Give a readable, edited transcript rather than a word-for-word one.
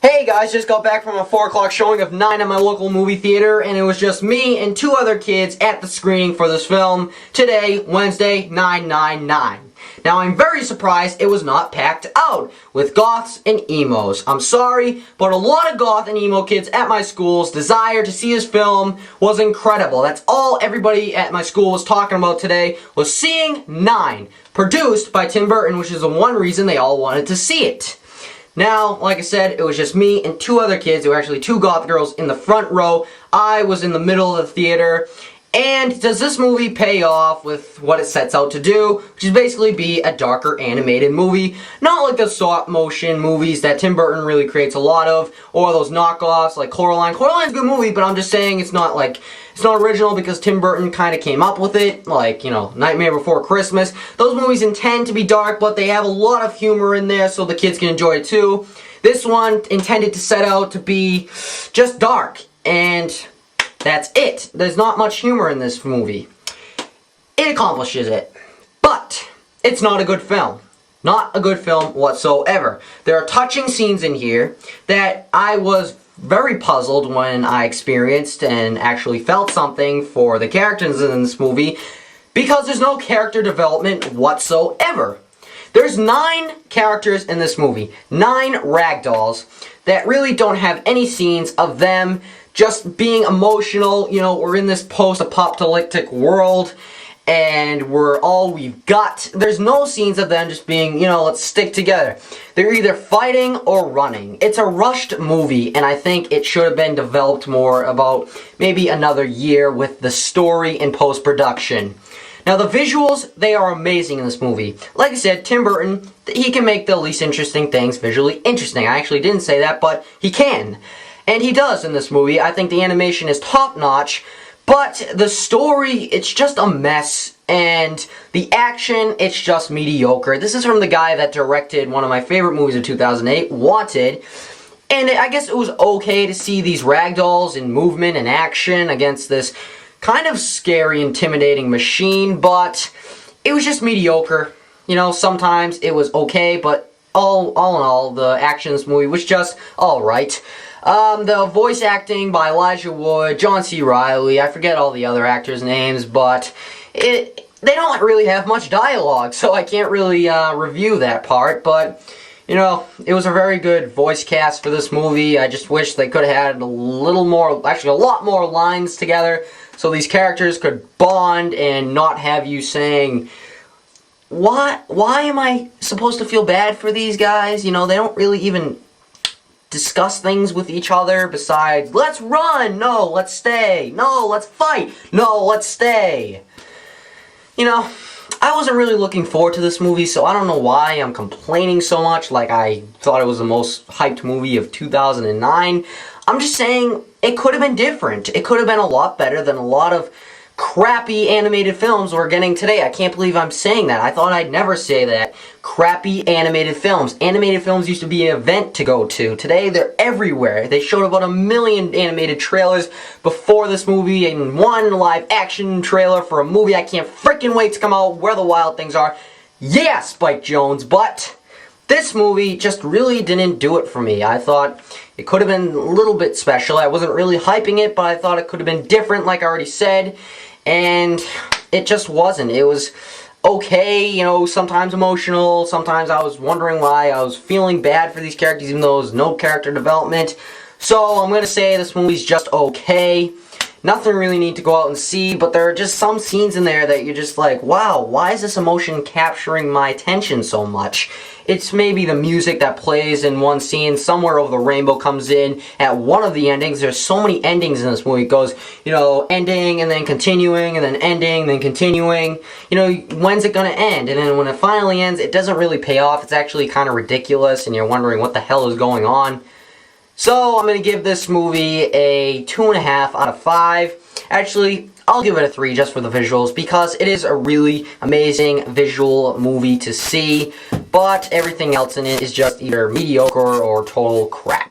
Hey guys, just got back from a 4 o'clock showing of 9 at my local movie theater, and it was just me and 2 other kids at the screening for this film today, Wednesday, 9/9/9. Now I'm very surprised it was not packed out with goths and emos. I'm sorry, but a lot of goth and emo kids at my school's desire to see this film was incredible. That's all everybody at my school was talking about today, was seeing 9, produced by Tim Burton, which is the one reason they all wanted to see it. Now, like I said, it was just me and 2 other kids. There were actually 2 goth girls in the front row. I was in the middle of the theater. And does this movie pay off with what it sets out to do, which is basically be a darker animated movie? Not like the stop motion movies that Tim Burton really creates a lot of, or those knockoffs like Coraline. Coraline's a good movie, but I'm just saying it's not original because Tim Burton kind of came up with it, like, you know, Nightmare Before Christmas. Those movies intend to be dark, but they have a lot of humor in there so the kids can enjoy it too. This one intended to set out to be just dark, and that's it. There's not much humor in this movie. It accomplishes it. But it's not a good film. Not a good film whatsoever. There are touching scenes in here that I was very puzzled when I experienced and actually felt something for the characters in this movie, because there's no character development whatsoever. There's 9 characters in this movie. 9 ragdolls that really don't have any scenes of them just being emotional. You know, we're in this post-apocalyptic world, and we're all we've got. There's no scenes of them just being, you know, let's stick together. They're either fighting or running. It's a rushed movie, and I think it should have been developed more, about maybe another year with the story and post-production. Now, the visuals, they are amazing in this movie. Like I said, Tim Burton, he can make the least interesting things visually interesting. I actually didn't say that, but he can. And he does in this movie. I think the animation is top-notch, but the story, it's just a mess, and the action, it's just mediocre. This is from the guy that directed one of my favorite movies of 2008, Wanted, and I guess it was okay to see these ragdolls in movement and action against this kind of scary, intimidating machine, but it was just mediocre. You know, sometimes it was okay, but all in all, the action in this movie was just alright. The voice acting by Elijah Wood, John C. Reilly, I forget all the other actors' names, but they don't really have much dialogue, so I can't really review that part, but, you know, it was a very good voice cast for this movie. I just wish they could have had a little more, actually a lot more lines together, so these characters could bond and not have you saying, why am I supposed to feel bad for these guys? You know, they don't really even discuss things with each other besides, let's run, no, let's stay, no, let's fight, no, let's stay. You know, I wasn't really looking forward to this movie, so I don't know why I'm complaining so much, like I thought it was the most hyped movie of 2009. I'm just saying, it could have been different. It could have been a lot better than a lot of crappy animated films we're getting today. I can't believe I'm saying that. I thought I'd never say that. Crappy animated films. Animated films used to be an event to go to. Today, they're everywhere. They showed about 1 million animated trailers before this movie, and 1 live action trailer for a movie I can't freaking wait to come out, Where the Wild Things Are. Yeah, Spike Jonze, but this movie just really didn't do it for me. I thought it could have been a little bit special. I wasn't really hyping it, but I thought it could have been different, like I already said. And it just wasn't. It was okay, you know, sometimes emotional, sometimes I was wondering why I was feeling bad for these characters, even though there was no character development. So I'm going to say this movie's just okay. Nothing really need to go out and see, but there are just some scenes in there that you're just like, wow, why is this emotion capturing my attention so much? It's maybe the music that plays in one scene, Somewhere Over the Rainbow comes in at one of the endings. There's so many endings in this movie. It goes, you know, ending and then continuing and then ending and then continuing. You know, when's it gonna end? And then when it finally ends, it doesn't really pay off. It's actually kind of ridiculous and you're wondering what the hell is going on. So I'm going to give this movie a 2.5 out of 5. Actually, I'll give it a 3 just for the visuals, because it is a really amazing visual movie to see, but everything else in it is just either mediocre or total crap.